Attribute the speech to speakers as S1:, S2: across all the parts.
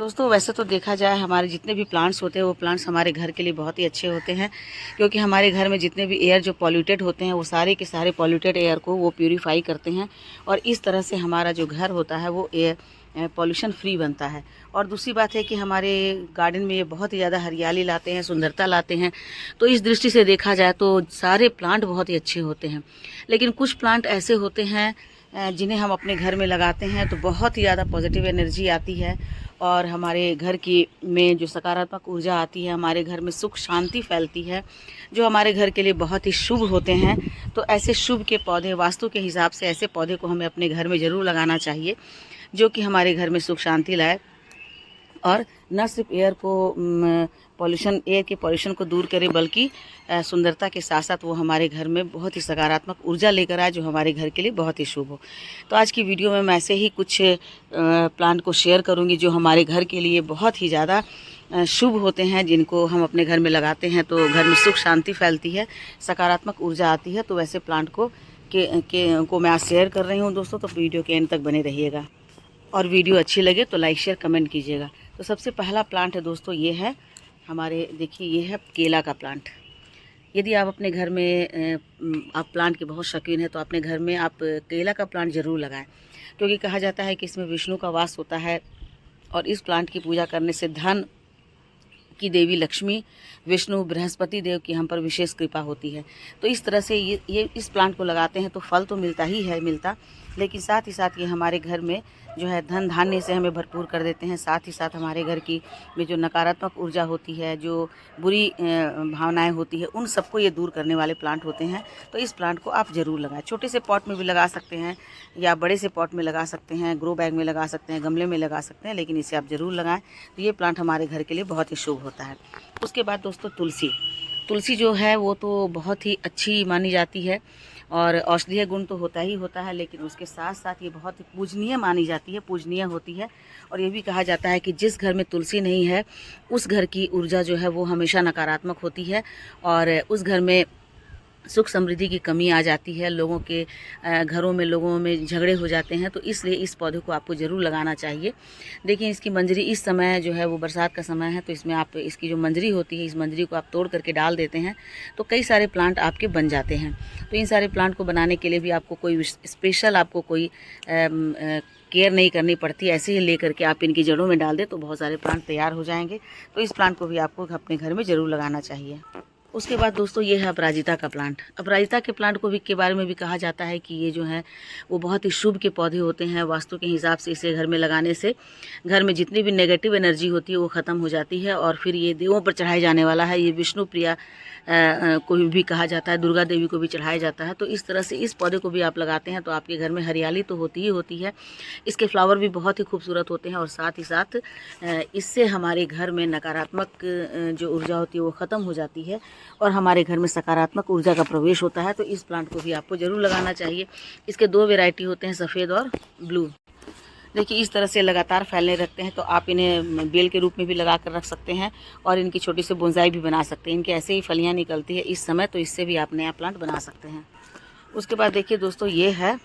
S1: दोस्तों वैसे तो देखा जाए हमारे जितने भी प्लांट्स होते हैं वो प्लांट्स हमारे घर के लिए बहुत ही अच्छे होते हैं, क्योंकि हमारे घर में जितने भी एयर जो पॉल्यूटेड होते हैं वो सारे के सारे पॉल्यूटेड एयर को वो प्यूरीफाई करते हैं और इस तरह से हमारा जो घर होता है वो एयर पॉल्यूशन फ्री बनता है। और दूसरी बात है कि हमारे गार्डन में ये बहुत ही ज़्यादा हरियाली लाते हैं, सुंदरता लाते हैं। तो इस दृष्टि से देखा जाए तो सारे प्लांट बहुत ही अच्छे होते हैं, लेकिन कुछ प्लांट ऐसे होते हैं जिन्हें हम अपने घर में लगाते हैं तो बहुत ही ज़्यादा पॉजिटिव एनर्जी आती है और हमारे घर की में जो सकारात्मक ऊर्जा आती है, हमारे घर में सुख शांति फैलती है, जो हमारे घर के लिए बहुत ही शुभ होते हैं। तो ऐसे शुभ के पौधे, वास्तु के हिसाब से ऐसे पौधे को हमें अपने घर में ज़रूर लगाना चाहिए, जो कि हमारे घर में सुख शांति लाए और न सिर्फ एयर को एयर के पॉल्यूशन को दूर करे, बल्कि सुंदरता के साथ साथ वो हमारे घर में बहुत ही सकारात्मक ऊर्जा लेकर आए, जो हमारे घर के लिए बहुत ही शुभ हो। तो आज की वीडियो में मैं ऐसे ही कुछ प्लांट को शेयर करूंगी जो हमारे घर के लिए बहुत ही ज़्यादा शुभ होते हैं, जिनको हम अपने घर में लगाते हैं तो घर में सुख शांति फैलती है, सकारात्मक ऊर्जा आती है। तो वैसे प्लांट को मैं आज शेयर कर रही हूँ दोस्तों, तो वीडियो के एंड तक बने रहिएगा और वीडियो अच्छी लगे तो लाइक शेयर कमेंट कीजिएगा। तो सबसे पहला प्लांट है दोस्तों, ये है हमारे, देखिए ये है केला का प्लांट। यदि आप अपने घर में आप प्लांट के बहुत शौकीन हैं तो अपने घर में आप केला का प्लांट ज़रूर लगाएं, क्योंकि कहा जाता है कि इसमें विष्णु का वास होता है और इस प्लांट की पूजा करने से धन की देवी लक्ष्मी, विष्णु, बृहस्पति देव की हम पर विशेष कृपा होती है। तो इस तरह से ये इस प्लांट को लगाते हैं तो फल तो मिलता ही है लेकिन साथ ही साथ ये हमारे घर में जो है धन धान्य से हमें भरपूर कर देते हैं। साथ ही साथ हमारे घर की में जो नकारात्मक ऊर्जा होती है, जो बुरी भावनाएं होती है, उन सबको ये दूर करने वाले प्लांट होते हैं। तो इस प्लांट को आप ज़रूर लगाएं। छोटे से पॉट में भी लगा सकते हैं या बड़े से पॉट में लगा सकते हैं, ग्रो बैग में लगा सकते हैं, गमले में लगा सकते हैं, लेकिन इसे आप ज़रूर लगाएं। तो ये प्लांट हमारे घर के लिए बहुत ही शुभ होता है। उसके बाद दोस्तों तुलसी जो है वो तो बहुत ही अच्छी मानी जाती है और औषधीय गुण तो होता ही होता है, लेकिन उसके साथ साथ ये बहुत ही पूजनीय मानी जाती है, पूजनीय होती है। और ये भी कहा जाता है कि जिस घर में तुलसी नहीं है उस घर की ऊर्जा जो है वो हमेशा नकारात्मक होती है और उस घर में सुख समृद्धि की कमी आ जाती है, लोगों के घरों में लोगों में झगड़े हो जाते हैं। तो इसलिए इस पौधे को आपको ज़रूर लगाना चाहिए। देखिए इसकी मंजरी इस समय जो है वो बरसात का समय है, तो इसमें आप इसकी जो मंजरी होती है, इस मंजरी को आप तोड़ करके डाल देते हैं तो कई सारे प्लांट आपके बन जाते हैं। तो इन सारे प्लांट को बनाने के लिए भी आपको कोई स्पेशल आपको कोई केयर नहीं करनी पड़ती, ऐसे ही ले करके आप इनकी जड़ों में डाल दें तो बहुत सारे प्लांट तैयार हो जाएंगे। तो इस प्लांट को भी आपको अपने घर में ज़रूर लगाना चाहिए। उसके बाद दोस्तों ये है अपराजिता का प्लांट। अपराजिता के प्लांट को भी के बारे में भी कहा जाता है कि ये जो है वो बहुत ही शुभ के पौधे होते हैं। वास्तु के हिसाब से इसे घर में लगाने से घर में जितनी भी नेगेटिव एनर्जी होती है वो ख़त्म हो जाती है और फिर ये देवों पर चढ़ाए जाने वाला है। ये विष्णु प्रिया को भी कहा जाता है, दुर्गा देवी को भी चढ़ाया जाता है। तो इस तरह से इस पौधे को भी आप लगाते हैं तो आपके घर में हरियाली तो होती ही होती है। इसके फ्लावर भी बहुत ही खूबसूरत होते हैं और साथ ही साथ इससे हमारे घर में नकारात्मक जो ऊर्जा होती है वो ख़त्म हो जाती है और हमारे घर में सकारात्मक ऊर्जा का प्रवेश होता है। तो इस प्लांट को भी आपको ज़रूर लगाना चाहिए। इसके दो वैरायटी होते हैं, सफ़ेद और ब्लू। देखिए इस तरह से लगातार फैलने रखते हैं तो आप इन्हें बेल के रूप में भी लगा कर रख सकते हैं और इनकी छोटी सी बोनसाई भी बना सकते हैं। इनके ऐसे ही फलियाँ निकलती है इस समय, तो इससे भी आप नया प्लांट बना सकते हैं। उसके बाद देखिए दोस्तों ये है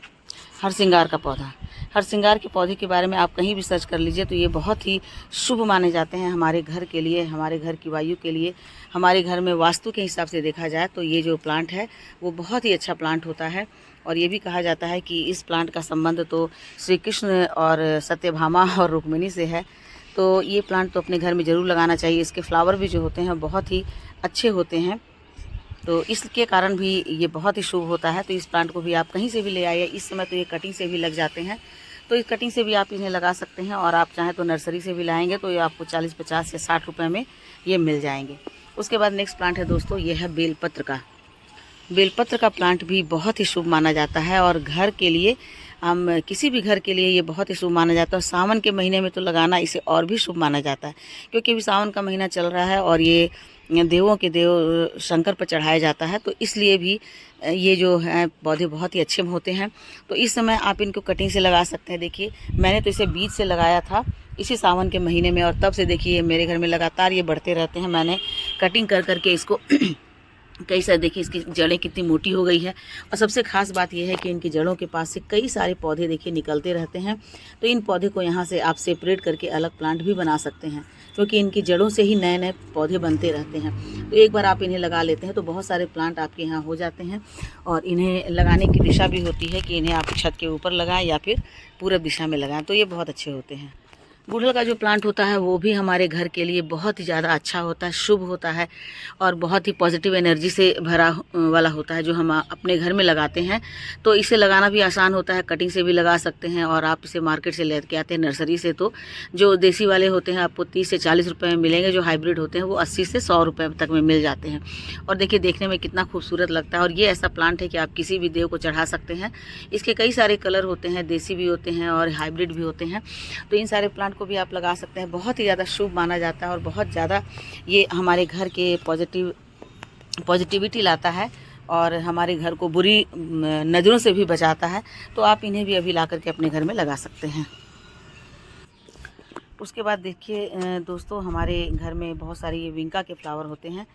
S1: हरसिंगार का पौधा। हरसिंगार के पौधे के बारे में आप कहीं भी सर्च कर लीजिए तो ये बहुत ही शुभ माने जाते हैं हमारे घर के लिए, हमारे घर की वायु के लिए। हमारे घर में वास्तु के हिसाब से देखा जाए तो ये जो प्लांट है वो बहुत ही अच्छा प्लांट होता है। और ये भी कहा जाता है कि इस प्लांट का संबंध तो श्री कृष्ण और सत्यभामा और रुक्मिणी से है। तो ये प्लांट तो अपने घर में ज़रूर लगाना चाहिए। इसके फ्लावर भी जो होते हैं बहुत ही अच्छे होते हैं, तो इसके कारण भी ये बहुत ही शुभ होता है। तो इस प्लांट को भी आप कहीं से भी ले आइए। इस समय तो ये कटिंग से भी लग जाते हैं, तो इस कटिंग से भी आप इन्हें लगा सकते हैं और आप चाहें तो नर्सरी से भी लाएंगे तो ये आपको 40, 50 या 60 रुपये में ये मिल जाएंगे। उसके बाद नेक्स्ट प्लांट है दोस्तों, ये है बेलपत्र का। बेलपत्र का प्लांट भी बहुत ही शुभ माना जाता है और घर के लिए, हम किसी भी घर के लिए ये बहुत ही शुभ माना जाता है। सावन के महीने में तो लगाना इसे और भी शुभ माना जाता है, क्योंकि अभी सावन का महीना चल रहा है और ये देवों के देव शंकर पर चढ़ाया जाता है। तो इसलिए भी ये जो है पौधे बहुत ही अच्छे होते हैं। तो इस समय आप इनको कटिंग से लगा सकते हैं। देखिए मैंने तो इसे बीज से लगाया था इसी सावन के महीने में और तब से देखिए मेरे घर में लगातार ये बढ़ते रहते हैं। मैंने कटिंग कर करके इसको कई सारे देखिए इसकी जड़ें कितनी मोटी हो गई है। और सबसे ख़ास बात यह है कि इनकी जड़ों के पास से कई सारे पौधे देखिए निकलते रहते हैं। तो इन पौधे को यहाँ से आप सेपरेट करके अलग प्लांट भी बना सकते हैं, क्योंकि इनकी जड़ों से ही नए नए पौधे बनते रहते हैं। तो एक बार आप इन्हें लगा लेते हैं तो बहुत सारे प्लांट आपके यहाँ हो जाते हैं। और इन्हें लगाने की दिशा भी होती है कि इन्हें आप छत के ऊपर लगाएं या फिर पूरब दिशा में लगाएं, तो ये बहुत अच्छे होते हैं। गुड़हल का जो प्लांट होता है वो भी हमारे घर के लिए बहुत ही ज़्यादा अच्छा होता है, शुभ होता है और बहुत ही पॉजिटिव एनर्जी से भरा वाला होता है, जो हम अपने घर में लगाते हैं। तो इसे लगाना भी आसान होता है, कटिंग से भी लगा सकते हैं। और आप इसे मार्केट से लेके आते हैं नर्सरी से, तो जो देसी वाले होते हैं आपको 30 से 40 रुपये में मिलेंगे। जो हाइब्रिड होते हैं वो 80 से 100 रुपये तक में मिल जाते हैं। और देखिए देखने में कितना खूबसूरत लगता है। और ये ऐसा प्लांट है कि आप किसी भी देव को चढ़ा सकते हैं। इसके कई सारे कलर होते हैं, देसी भी होते हैं और हाइब्रिड भी होते हैं। तो इन सारे प्लांट को भी आप लगा सकते हैं। बहुत ही ज़्यादा शुभ माना जाता है और बहुत ज़्यादा ये हमारे घर के पॉजिटिविटी लाता है और हमारे घर को बुरी नज़रों से भी बचाता है। तो आप इन्हें भी अभी ला करके अपने घर में लगा सकते हैं। उसके बाद देखिए दोस्तों, हमारे घर में बहुत सारे ये विंका के फ्लावर होते हैं।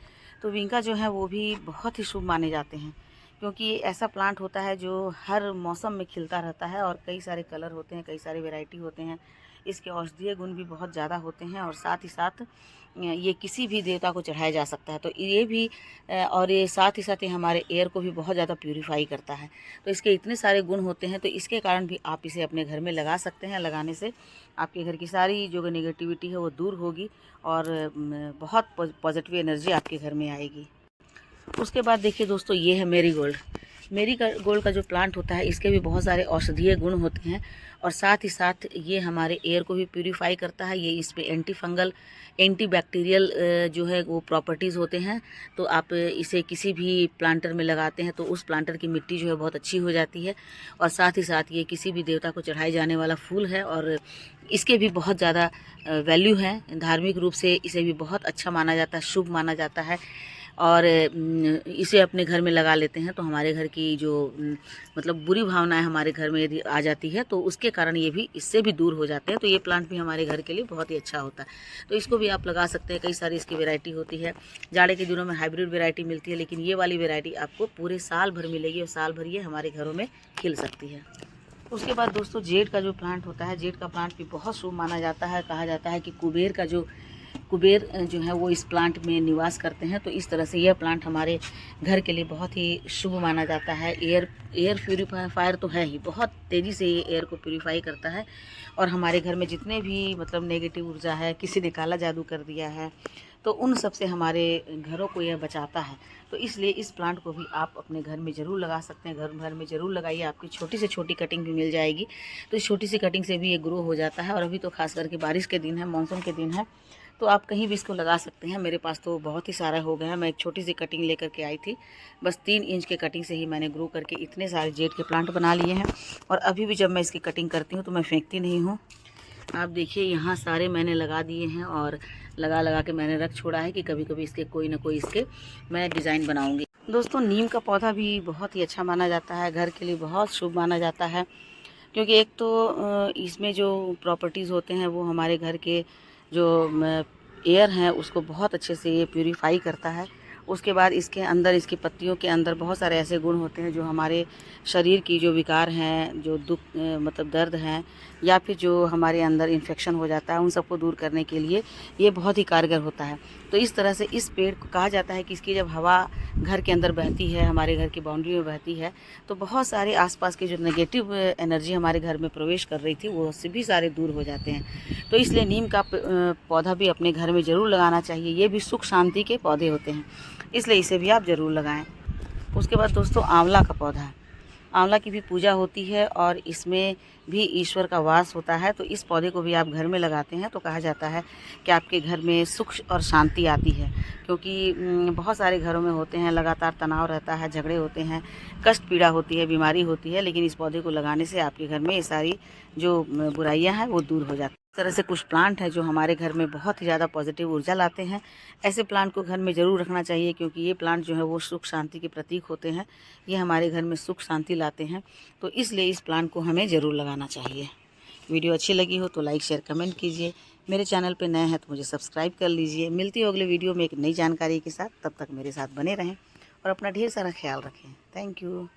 S1: तो विंका जो है वो भी बहुत ही शुभ माने जाते हैं, क्योंकि ये ऐसा प्लांट होता है जो हर मौसम में खिलता रहता है और कई सारे कलर होते हैं, कई सारे वैरायटी होते हैं। इसके औषधीय गुण भी बहुत ज़्यादा होते हैं और साथ ही साथ ये किसी भी देवता को चढ़ाया जा सकता है। तो ये भी और ये साथ ही साथ ये हमारे एयर को भी बहुत ज़्यादा प्यूरीफाई करता है। तो इसके इतने सारे गुण होते हैं, तो इसके कारण भी आप इसे अपने घर में लगा सकते हैं। लगाने से आपके घर की सारी जो नेगेटिविटी है वो दूर होगी और बहुत पॉजिटिव एनर्जी आपके घर में आएगी। उसके बाद देखिए दोस्तों, ये है मेरीगोल्ड। मेरीगोल्ड का जो प्लांट होता है इसके भी बहुत सारे औषधीय गुण होते हैं और साथ ही साथ ये हमारे एयर को भी प्यूरीफाई करता है। ये इस पे एंटी फंगल, एंटी बैक्टीरियल जो है वो प्रॉपर्टीज़ होते हैं। तो आप इसे किसी भी प्लांटर में लगाते हैं तो उस प्लांटर की मिट्टी जो है बहुत अच्छी हो जाती है। और साथ ही साथ ये किसी भी देवता को चढ़ाए जाने वाला फूल है और इसके भी बहुत ज़्यादा वैल्यू है। धार्मिक रूप से इसे भी बहुत अच्छा माना जाता है, शुभ माना जाता है। और इसे अपने घर में लगा लेते हैं तो हमारे घर की जो मतलब बुरी भावनाएं हमारे घर में यदि आ जाती है तो उसके कारण ये भी इससे भी दूर हो जाते हैं। तो ये प्लांट भी हमारे घर के लिए बहुत ही अच्छा होता है। तो इसको भी आप लगा सकते हैं। कई सारी इसकी वैरायटी होती है। जाड़े के दिनों में हाइब्रिड वैरायटी मिलती है, लेकिन ये वाली वैरायटी आपको पूरे साल भर मिलेगी और साल भर ये हमारे घरों में खिल सकती है। उसके बाद दोस्तों, जेड का जो प्लांट होता है, जेड का प्लांट भी बहुत शुभ माना जाता है। कहा जाता है कि कुबेर जो है वो इस प्लांट में निवास करते हैं। तो इस तरह से यह प्लांट हमारे घर के लिए बहुत ही शुभ माना जाता है। एयर प्यूरीफायर तो है ही, बहुत तेज़ी से ये एयर को प्यूरीफाई करता है और हमारे घर में जितने भी मतलब नेगेटिव ऊर्जा है, किसी ने काला जादू कर दिया है, तो उन सब से हमारे घरों को यह बचाता है। तो इसलिए इस प्लांट को भी आप अपने घर में ज़रूर लगा सकते हैं। घर में ज़रूर लगाइए। आपकी छोटी से छोटी कटिंग भी मिल जाएगी, तो इस छोटी सी कटिंग से भी ये ग्रो हो जाता है। और अभी तो खास करके बारिश के दिन है, मानसून के दिन है, तो आप कहीं भी इसको लगा सकते हैं। मेरे पास तो बहुत ही सारा हो गया है। मैं एक छोटी सी कटिंग लेकर के आई थी, बस 3 इंच के कटिंग से ही मैंने ग्रो करके इतने सारे जेड के प्लांट बना लिए हैं। और अभी भी जब मैं इसकी कटिंग करती हूँ तो मैं फेंकती नहीं हूँ। आप देखिए यहाँ सारे मैंने लगा दिए हैं और लगा के मैंने रख छोड़ा है कि कभी कभी इसके कोई ना कोई इसके मैं डिज़ाइन बनाऊँगी। दोस्तों, नीम का पौधा भी बहुत ही अच्छा माना जाता है, घर के लिए बहुत शुभ माना जाता है। क्योंकि एक तो इसमें जो प्रॉपर्टीज़ होते हैं वो हमारे घर के जो एयर हैं उसको बहुत अच्छे से ये प्यूरीफाई करता है। उसके बाद इसके अंदर, इसकी पत्तियों के अंदर बहुत सारे ऐसे गुण होते हैं जो हमारे शरीर की जो विकार हैं, जो दुख मतलब दर्द हैं, या फिर जो हमारे अंदर इन्फेक्शन हो जाता है, उन सबको दूर करने के लिए ये बहुत ही कारगर होता है। तो इस तरह से इस पेड़ को कहा जाता है कि इसकी जब हवा घर के अंदर बहती है, हमारे घर की बाउंड्री में बहती है, तो बहुत सारे आसपास के जो नेगेटिव एनर्जी हमारे घर में प्रवेश कर रही थी वो उससे भी सारे दूर हो जाते हैं। तो इसलिए नीम का पौधा भी अपने घर में ज़रूर लगाना चाहिए। ये भी सुख शांति के पौधे होते हैं, इसलिए इसे भी आप ज़रूर लगाएं। उसके बाद दोस्तों, आंवला का पौधा है। आंवला की भी पूजा होती है और इसमें भी ईश्वर का वास होता है। तो इस पौधे को भी आप घर में लगाते हैं तो कहा जाता है कि आपके घर में सुख और शांति आती है। क्योंकि बहुत सारे घरों में होते हैं, लगातार तनाव रहता है, झगड़े होते हैं, कष्ट पीड़ा होती है, बीमारी होती है, लेकिन इस पौधे को लगाने से आपके घर में ये सारी जो बुराइयां हैं वो दूर हो जाती हैं। इस तरह से कुछ प्लांट हैं जो हमारे घर में बहुत ही ज़्यादा पॉजिटिव ऊर्जा लाते हैं। ऐसे प्लांट को घर में ज़रूर रखना चाहिए, क्योंकि ये प्लांट जो है वो सुख शांति के प्रतीक होते हैं। ये हमारे घर में सुख शांति लाते हैं, तो इसलिए इस प्लांट को हमें ज़रूर लगाना चाहिए। वीडियो अच्छी लगी हो तो लाइक शेयर कमेंट कीजिए। मेरे चैनल पर नए हैं तो मुझे सब्सक्राइब कर लीजिए। मिलती हो अगले वीडियो में एक नई जानकारी के साथ। तब तक मेरे साथ बने रहें। और अपना ढेर सारा ख्याल रखें। Thank you.